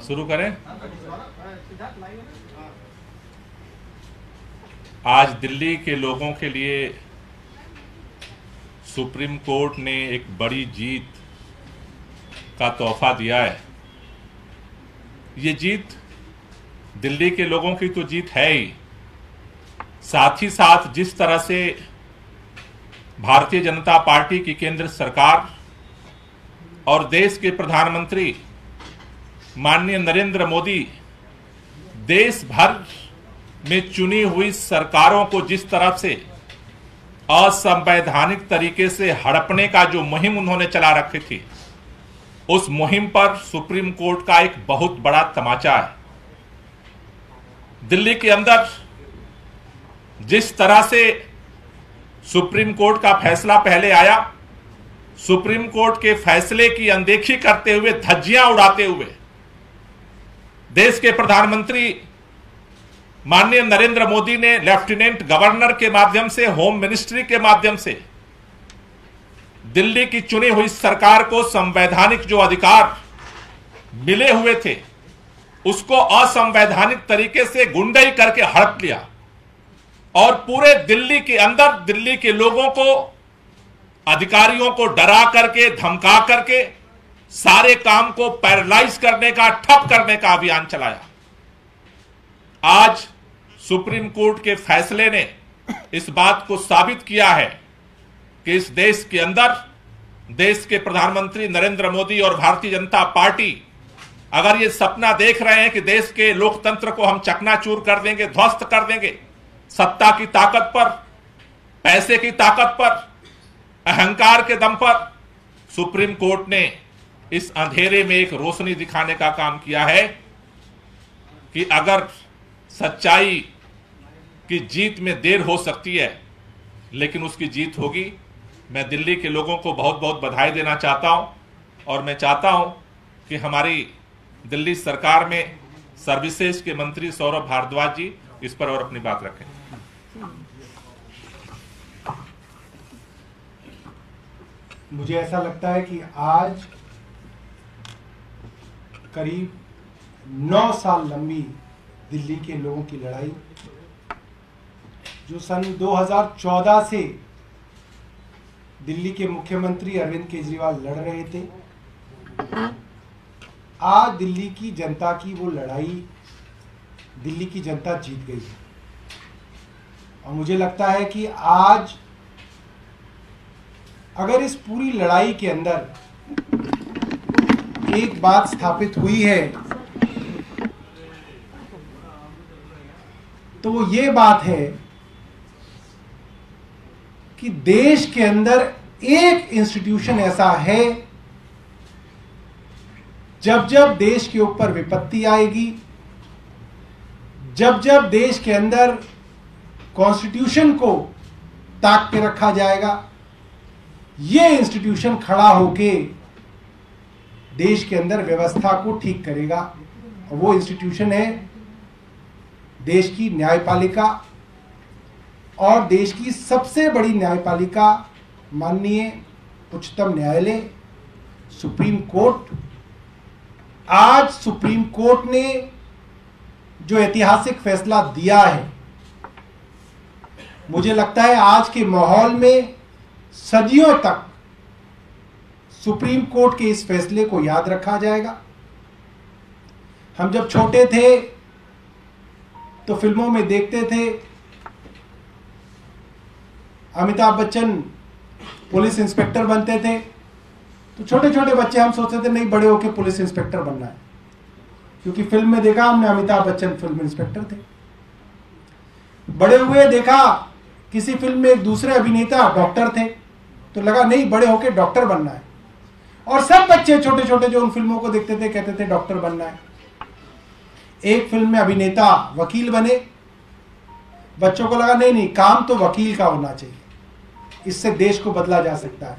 शुरू करें। आज दिल्ली के लोगों के लिए सुप्रीम कोर्ट ने एक बड़ी जीत का तोहफा दिया है। ये जीत दिल्ली के लोगों की तो जीत है ही, साथ ही साथ जिस तरह से भारतीय जनता पार्टी की केंद्र सरकार और देश के प्रधानमंत्री माननीय नरेंद्र मोदी देश भर में चुनी हुई सरकारों को जिस तरह से असंवैधानिक तरीके से हड़पने का जो मुहिम उन्होंने चला रखी थी, उस मुहिम पर सुप्रीम कोर्ट का एक बहुत बड़ा तमाचा है। दिल्ली के अंदर जिस तरह से सुप्रीम कोर्ट का फैसला पहले आया, सुप्रीम कोर्ट के फैसले की अनदेखी करते हुए, धज्जियां उड़ाते हुए देश के प्रधानमंत्री माननीय नरेंद्र मोदी ने लेफ्टिनेंट गवर्नर के माध्यम से, होम मिनिस्ट्री के माध्यम से दिल्ली की चुनी हुई सरकार को संवैधानिक जो अधिकार मिले हुए थे, उसको असंवैधानिक तरीके से गुंडाई करके हड़प लिया और पूरे दिल्ली के अंदर दिल्ली के लोगों को, अधिकारियों को डरा करके, धमका करके सारे काम को पैरालाइज करने का, ठप करने का अभियान चलाया। आज सुप्रीम कोर्ट के फैसले ने इस बात को साबित किया है कि इस देश के अंदर देश के प्रधानमंत्री नरेंद्र मोदी और भारतीय जनता पार्टी अगर ये सपना देख रहे हैं कि देश के लोकतंत्र को हम चकनाचूर कर देंगे, ध्वस्त कर देंगे, सत्ता की ताकत पर, पैसे की ताकत पर, अहंकार के दम पर, सुप्रीम कोर्ट ने इस अंधेरे में एक रोशनी दिखाने का काम किया है कि अगर सच्चाई की जीत में देर हो सकती है, लेकिन उसकी जीत होगी। मैं दिल्ली के लोगों को बहुत बहुत बधाई देना चाहता हूं और मैं चाहता हूं कि हमारी दिल्ली सरकार में सर्विसेज के मंत्री सौरभ भारद्वाज जी इस पर और अपनी बात रखें। मुझे ऐसा लगता है कि आज करीब 9 साल लंबी दिल्ली के लोगों की लड़ाई, जो सन 2014 से दिल्ली के मुख्यमंत्री अरविंद केजरीवाल लड़ रहे थे, आज दिल्ली की जनता की वो लड़ाई दिल्ली की जनता जीत गई है। और मुझे लगता है कि आज अगर इस पूरी लड़ाई के अंदर एक बात स्थापित हुई है तो वो ये बात है कि देश के अंदर एक इंस्टीट्यूशन ऐसा है, जब जब देश के ऊपर विपत्ति आएगी, जब जब देश के अंदर कॉन्स्टिट्यूशन को ताक के रखा जाएगा, ये इंस्टीट्यूशन खड़ा होके देश के अंदर व्यवस्था को ठीक करेगा। और वो इंस्टीट्यूशन है देश की न्यायपालिका, और देश की सबसे बड़ी न्यायपालिका माननीय उच्चतम न्यायालय, सुप्रीम कोर्ट। आज सुप्रीम कोर्ट ने जो ऐतिहासिक फैसला दिया है, मुझे लगता है आज के माहौल में सदियों तक सुप्रीम कोर्ट के इस फैसले को याद रखा जाएगा। हम जब छोटे थे तो फिल्मों में देखते थे अमिताभ बच्चन पुलिस इंस्पेक्टर बनते थे, तो छोटे छोटे बच्चे हम सोचते थे नहीं बड़े होकर पुलिस इंस्पेक्टर बनना है, क्योंकि फिल्म में देखा हमने अमिताभ बच्चन फिल्म इंस्पेक्टर थे। बड़े हुए देखा किसी फिल्म में एक दूसरे अभिनेता डॉक्टर थे, तो लगा नहीं बड़े होकर डॉक्टर बनना है। और सब बच्चे छोटे छोटे जो उन फिल्मों को देखते थे कहते थे डॉक्टर बनना है। एक फिल्म में अभिनेता वकील बने, बच्चों को लगा नहीं नहीं काम तो वकील का होना चाहिए, इससे देश को बदला जा सकता है।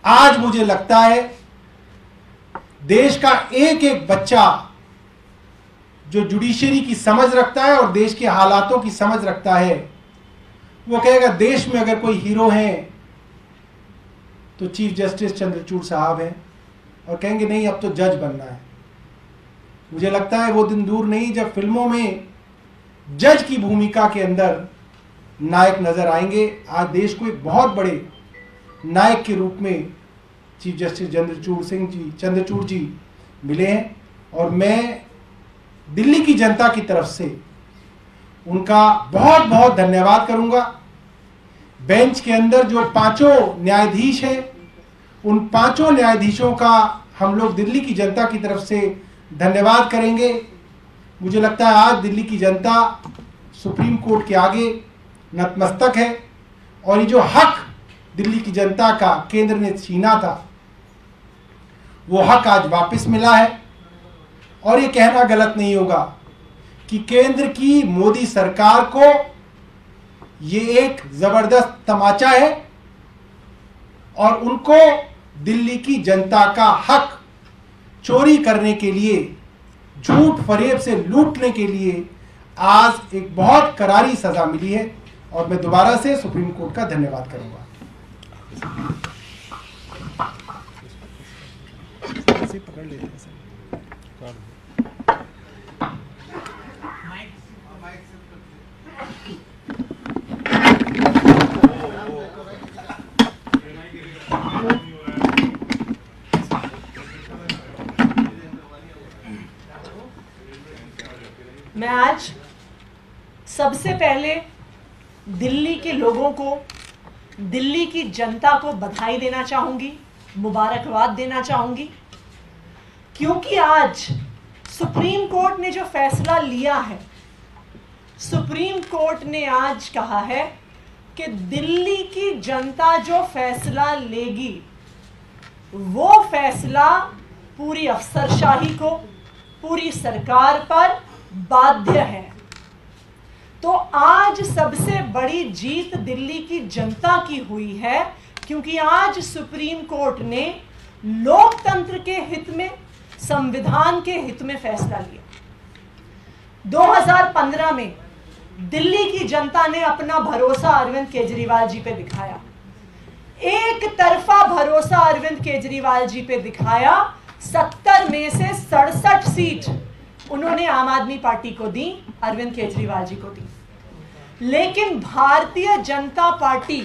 आज मुझे लगता है देश का एक एक बच्चा जो जुडिशरी की समझ रखता है और देश के हालातों की समझ रखता है, वो कहेगा देश में अगर कोई हीरो है तो चीफ जस्टिस चंद्रचूड़ साहब हैं, और कहेंगे नहीं अब तो जज बनना है। मुझे लगता है वो दिन दूर नहीं जब फिल्मों में जज की भूमिका के अंदर नायक नजर आएंगे। आज देश को एक बहुत बड़े नायक के रूप में चीफ जस्टिस चंद्रचूड़ जी मिले हैं और मैं दिल्ली की जनता की तरफ से उनका बहुत बहुत धन्यवाद करूंगा। बेंच के अंदर जो 5 न्यायाधीश हैं, उन 5 न्यायाधीशों का हम लोग दिल्ली की जनता की तरफ से धन्यवाद करेंगे। मुझे लगता है आज दिल्ली की जनता सुप्रीम कोर्ट के आगे नतमस्तक है और ये जो हक दिल्ली की जनता का केंद्र ने छीना था, वो हक आज वापस मिला है। और ये कहना गलत नहीं होगा कि केंद्र की मोदी सरकार को ये एक जबरदस्त तमाचा है और उनको दिल्ली की जनता का हक चोरी करने के लिए, झूठ फरेब से लूटने के लिए आज एक बहुत करारी सजा मिली है और मैं दोबारा से सुप्रीम कोर्ट का धन्यवाद करूंगा। पकड़ लेते हैं सर। मैं आज सबसे पहले दिल्ली के लोगों को, दिल्ली की जनता को बधाई देना चाहूंगी, मुबारकबाद देना चाहूंगी, क्योंकि आज सुप्रीम कोर्ट ने जो फैसला लिया है, सुप्रीम कोर्ट ने आज कहा है कि दिल्ली की जनता जो फैसला लेगी वो फैसला पूरी अफसरशाही को, पूरी सरकार पर बाध्य है। तो आज सबसे बड़ी जीत दिल्ली की जनता की हुई है, क्योंकि आज सुप्रीम कोर्ट ने लोकतंत्र के हित में, संविधान के हित में फैसला लिया। 2015 में दिल्ली की जनता ने अपना भरोसा अरविंद केजरीवाल जी पे दिखाया, एक तरफा भरोसा अरविंद केजरीवाल जी पे दिखाया। 70 में से 67 सीट उन्होंने आम आदमी पार्टी को दी, अरविंद केजरीवाल जी को दी। लेकिन भारतीय जनता पार्टी,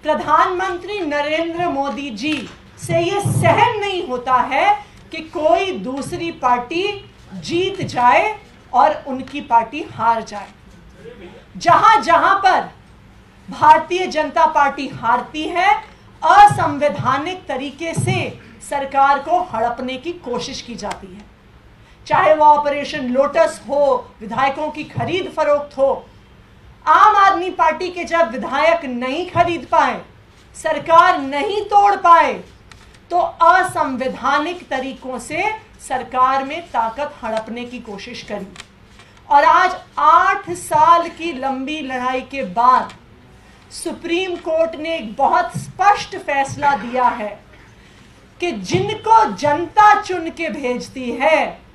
प्रधानमंत्री नरेंद्र मोदी जी से यह सहन नहीं होता है कि कोई दूसरी पार्टी जीत जाए और उनकी पार्टी हार जाए। जहां जहां पर भारतीय जनता पार्टी हारती है, असंवैधानिक तरीके से सरकार को हड़पने की कोशिश की जाती है, चाहे वो ऑपरेशन लोटस हो, विधायकों की खरीद फरोख्त हो। आम आदमी पार्टी के जब विधायक नहीं खरीद पाए, सरकार नहीं तोड़ पाए, तो असंवैधानिक तरीकों से सरकार में ताकत हड़पने की कोशिश करी। और आज 8 साल की लंबी लड़ाई के बाद सुप्रीम कोर्ट ने एक बहुत स्पष्ट फैसला दिया है कि जिनको जनता चुन के भेजती है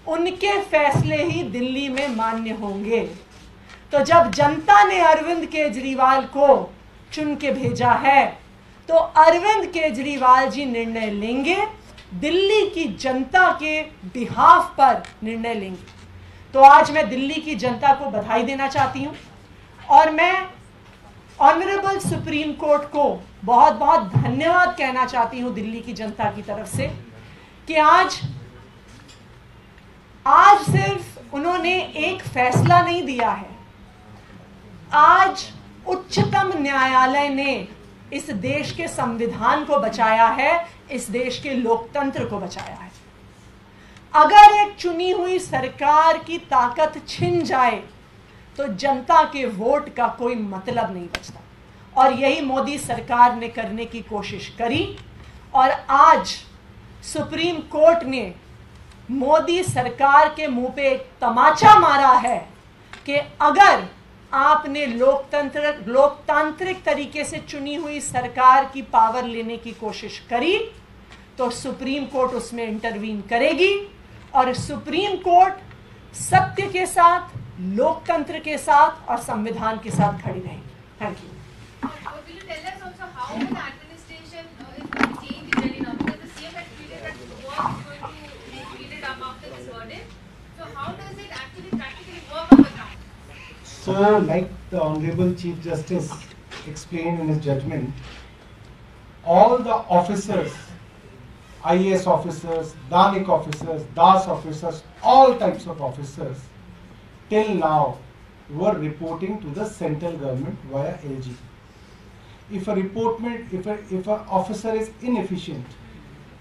उनके फैसले ही दिल्ली में मान्य होंगे। तो जब जनता ने अरविंद केजरीवाल को चुन के भेजा है, तो अरविंद केजरीवाल जी निर्णय लेंगे, दिल्ली की जनता के बिहाफ पर निर्णय लेंगे। तो आज मैं दिल्ली की जनता को बधाई देना चाहती हूं और मैं ऑनरेबल सुप्रीम कोर्ट को बहुत बहुत धन्यवाद कहना चाहती हूं दिल्ली की जनता की तरफ से कि आज सिर्फ उन्होंने एक फैसला नहीं दिया है, आज उच्चतम न्यायालय ने इस देश के संविधान को बचाया है, इस देश के लोकतंत्र को बचाया है। अगर एक चुनी हुई सरकार की ताकत छिन जाए तो जनता के वोट का कोई मतलब नहीं बचता, और यही मोदी सरकार ने करने की कोशिश करी। और आज सुप्रीम कोर्ट ने मोदी सरकार के मुंह पे एक तमाचा मारा है कि अगर आपने लोकतांत्रिक तरीके से चुनी हुई सरकार की पावर लेने की कोशिश करी तो सुप्रीम कोर्ट उसमें इंटरवीन करेगी, और सुप्रीम कोर्ट सत्य के साथ, लोकतंत्र के साथ और संविधान के साथ खड़ी रहेगी। Thank you. Will you tell us also how the administration is going to change in Delhi now? Because the CM had tweeted that war is going to be speeded up So, like the Honorable Chief Justice explained in his judgment, all the officers, IAS officers, Danik officers, Das officers, all types of officers, till now were reporting to the central government via LG. If an officer is inefficient,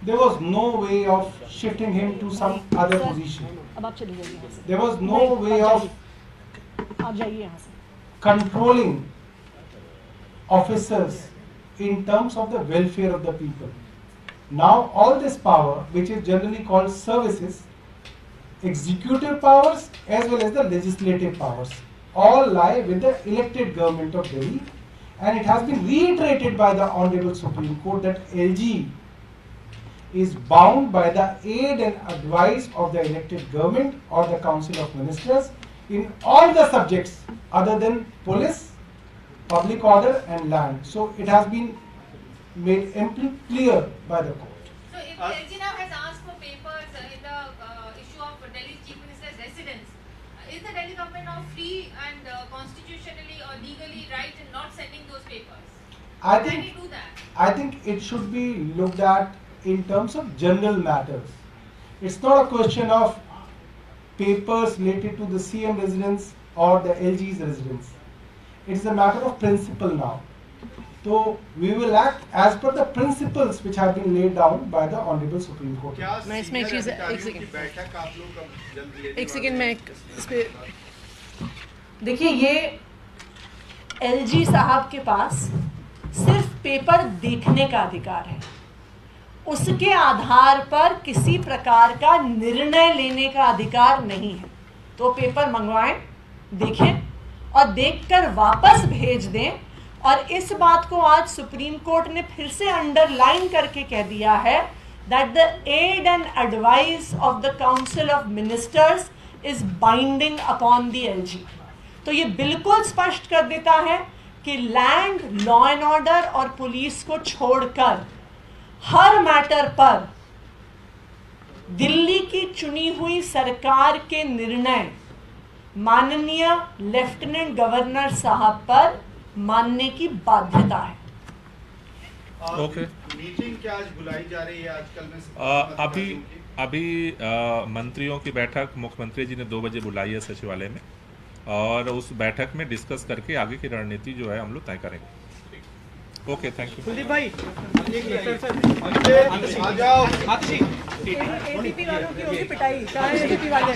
there was no way of shifting him to some other position. अब आप चली जाइए यहाँ से। There was no नहीं, way आप of आप जाइए यहाँ से। controlling officers in terms of the welfare of the people. Now all this power, which is generally called services, executive powers as well as the legislative powers, all lie with the elected government of Delhi, and it has been reiterated by the Honorable Supreme Court that LG is bound by the aid and advice of the elected government or the Council of Ministers in all the subjects other than police, public order and land. So it has been made amply clear by the court. So if LG now has asked for papers in the issue of Delhi Chief Minister's residence, is the Delhi government now free and constitutionally or legally right in not sending those papers? Can he do that? I think it should be looked at in terms of general matters. It's not a question of papers related to the CM residence or the LG's residence. It's a matter of principle now. So we will act as per the principles which have been laid down by the Honorable Supreme Court. मैं इसमें एक चीज़ एक second मैं इस पे देखिए, ये LG साहब के पास सिर्फ पेपर देखने का अधिकार है, उसके आधार पर किसी प्रकार का निर्णय लेने का अधिकार नहीं है। तो पेपर मंगवाएं, देखें और देखकर वापस भेज दें। और इस बात को आज सुप्रीम कोर्ट ने फिर से अंडरलाइन करके कह दिया है that the aid and advice of the council of ministers is binding upon the LG। तो ये बिल्कुल स्पष्ट कर देता है कि लैंड, लॉ एंड ऑर्डर और पुलिस को छोड़कर हर मैटर पर दिल्ली की चुनी हुई सरकार के निर्णय माननीय लेफ्टिनेंट गवर्नर साहब पर मानने की बाध्यता है। ओके। मीटिंग क्या आज बुलाई जा रही है आजकल में? अभी मंत्रियों की बैठक मुख्यमंत्री जी ने 2 बजे बुलाई है सचिवालय में, और उस बैठक में डिस्कस करके आगे की रणनीति जो है हम लोग तय करेंगे। Okay, thank you. कुलदीप भाई, आ जाओ। एबीपी वालों की होगी पिटाई, कहाँ है एबीपी वाले?